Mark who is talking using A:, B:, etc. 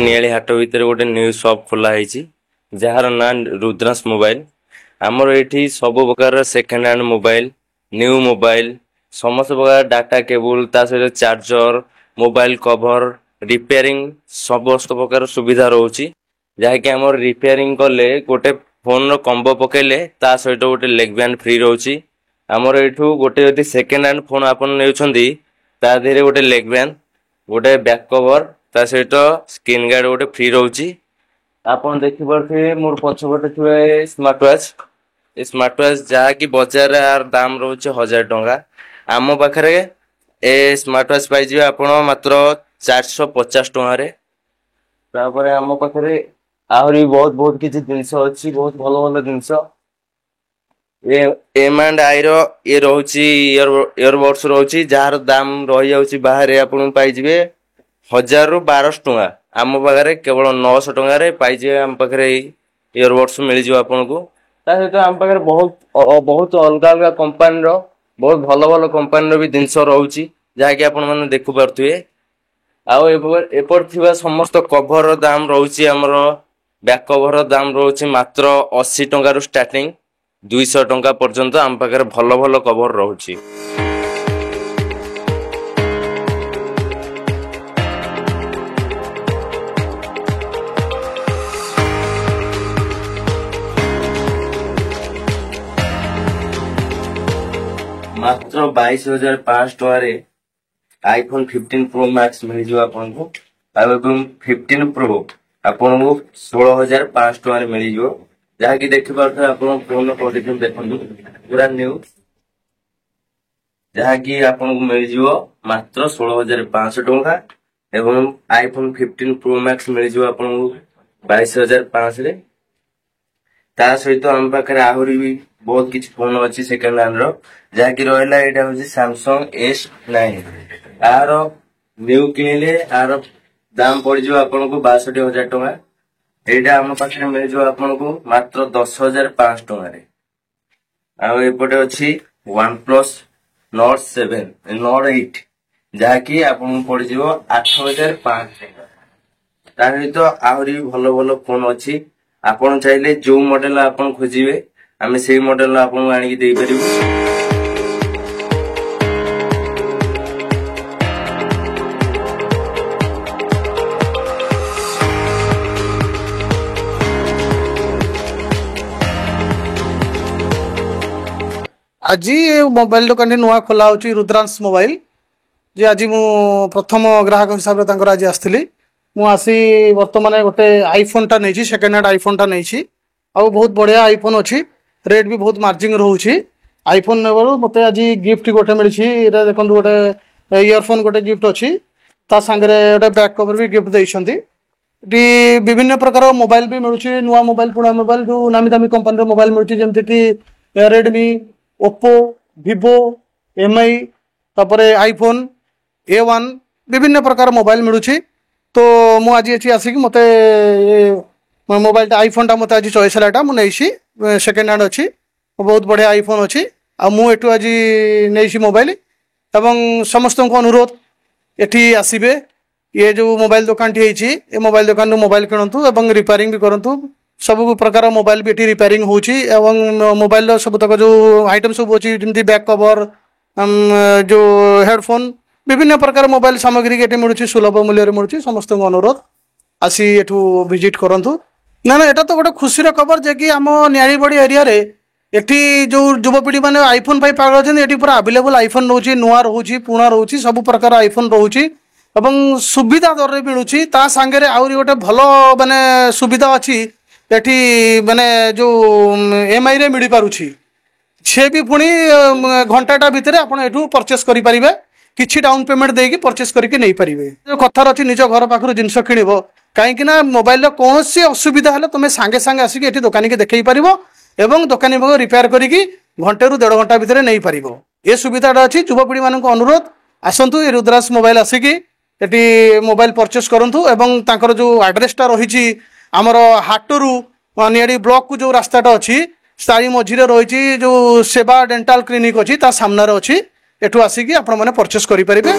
A: नियाली हाट भितर गोटे new shop खोला है जार ना रुद्रांश मोबाइल। आमर ये सब प्रकार second hand mobile, new mobile, समस्त प्रकार डाटा केबल ता सहित चार्जर, मोबाइल कवर, रिपेयरिंग समस्त प्रकार सुविधा रोची। जहाँकि आम रिपेयरिंग कले गोटे फोन कम्बो पकेले ता सहित गोटे लेग बैंड फ्री रोची। आमर एठू गोटे यदि सेकेंड हैंड फोन आपन नेउछंदी ता देहरे गोटे लेग बैंड, गोटे बैक कवर ता सहित स्क्रीन गार्ड गोटे फ्री रोची। आपन देखि परथे मोर पछपटे थुए स्मार्ट वॉच। ए स्मार्ट वॉच जहाँकि बजार यार दाम रोचे 1000 टंका। आम पाखरे ए स्मार्ट वॉच पाई जिवे आपण मात्र 450 टंका रे। तापरे आम पाखरे आहुरी बहुत किछि जिंस अछि, बहुत भलो भलो जिंस। एम एंड आई रो ये रोची इयरबड्स रोची जार दाम रही जाउची बाहर आपण पाई जिवे 1000 रु 1200 टंका। आम पाखरे केवल 900 टंका रे पाई जिवे। आम पाखरे इयरबड्स मिल जिवो आपन को। ता सहित आम पाखरे बहुत अलग अलग कंपनी रो बहुत भलो भलो कंपनी रो भी जिंस रहउची जहाँकि आपण माने देखु परथुए। आउ एपर थिबा समस्त कवर रो दाम रहउची हमर बैक कवर रो दाम रहउची मात्र 80 टंका रु स्टार्टिंग 200 टंका पर्यंत आम पाखरे भलो भलो कवर रहउची। मात्र 22,500 टंका आईफोन 15 प्रो मैक्स मिल जो आपन को। आईफोन 15 प्रो आपन को 16,500 टंका मिल जो। जहाँ की देखि पारथे आपन फोन कंडीशन देखंतु पूरा न्यू। जहाँ की आपन को मिल जो मात्र 16,500 टंका एवं आईफोन 15 प्रो मैक्स मिल जो आपन को 22,500 रे। ता सहित हम पाखरे आहुरी भी बहुत किछ फोन अछि सेकंड हैंड रो। जहाँ की रहला एटा होची सैमसंग S9। आर न्यू किनले आर दाम पड़ जो आपन को 62,000 टंका। एटा हम पाखरे मिल जो आपन को मात्र 10,500 टंका रे। आ एपटे अछि OnePlus Nord 7 Nord 8 जहाँ की आपन पड़ जो 8,500 टंका। ता सहित आहुरी भलो भलो फोन अछि। आपन चाहिले जो मॉडल आपन खोजिबे आमे सेही मॉडल आपन आनी देई परिबो।
B: आज मोबाइल दुकान नुआ खोला होची रुद्रांश मोबाइल। जे आज मु प्रथम ग्राहक हिसाब से आज आसली। मु आसी वर्तमान गोटे आईफोन टा नहीं सेकेंड हैंड आईफोन टा नहीं आउ बहुत बढ़िया आईफोन अच्छी। रेट भी बहुत मार्जिंग रोचे। आईफोन ने मत आज गिफ्ट गोटे मिली देखो गोटे इयरफोन गोटे गिफ्ट अच्छी ता सांगे गोटे बैक कवर भी गिफ्ट देती। विभिन्न प्रकार मोबाइल भी मिलूँ नुआ मोबाइल पुणा मोबाइल जो नामी दामी कंपनी मोबाइल मिलूँ जमती कि रेडमी, ओप्पो, वीवो, MI तापरे आईफोन A1 विभिन्न प्रकार मोबाइल मिलूँ। तो मु आज आसिक मत मोबाइल आईफोन टा मत आज चॉइस है मुझे सेकेंड हैंड अच्छी बहुत बढ़िया आईफोन अच्छी। आ मुझे आज नहीं मोबाइल एवं समस्त को अनुरोध एठी आसबे ये जो मोबाइल दुकान टी ये मोबाइल दुकान मोबाइल किणतु एवं रिपेयरिंग भी करंतु। सब प्रकार मोबाइल भी रिपेयरिंग होची एवं मोबाइल सब तक जो आइटम सब अच्छी जमी बैक कवर जो हेडफोन विभिन्न प्रकार मोबाइल सामग्री ये मिलूँ सुलभ मूल्य मिलूँ। समस्त अनुरोध आसी एठू विजिट करंतु। ना एटा तो गोटे खुशी खबर जे कि आम नियालीबड़ी एरिया रे एठी जो युवपीढ़ी मैंने आईफोन पाई पागल ये पूरा अवेलेबल आईफोन रोचे नुआ रोचे पुणा रोचे सब प्रकार आईफोन रोचे एवं सुविधा दर रे मिलूँ। ता सांगे आउरी गोटे भल माने सुविधा अच्छी एठी माने जो MI रे मिल पारुछि से भी पुणी घंटाटा भितर आपण एठू परचेस करि परिबे। किछि डाउन पेमेंट देकी परचेस करके नहीं पारिबे। जो कथार अच्छी निज घर पाखर जिनस किणव कहीं मोबाइल कौन सी असुविधा है तुम्हें सांगे सांगे आसिक एठी दुकानी के देखई पारिबो एवं दुकानी रिपेयर करिकी घंटे रु 1.5 घंटा भितर नहीं पारिबो। ये सुविधाटा अच्छी। युवपीढ़ी मान अनुरोध आसतु ये रुद्रांश मोबाइल आसिकी एटी मोबाइल परचेस करंतु एवं तांकर जो एड्रेसटा रही आमर हाटरू नियाड़ी ब्लॉक को जो रास्ताटा अच्छी सारी मझीरे रही जो सेवा डेंटाल क्लिनिक अच्छी ता सामने अच्छी एठू आसिकी आपण माने परचेस करि परिबे।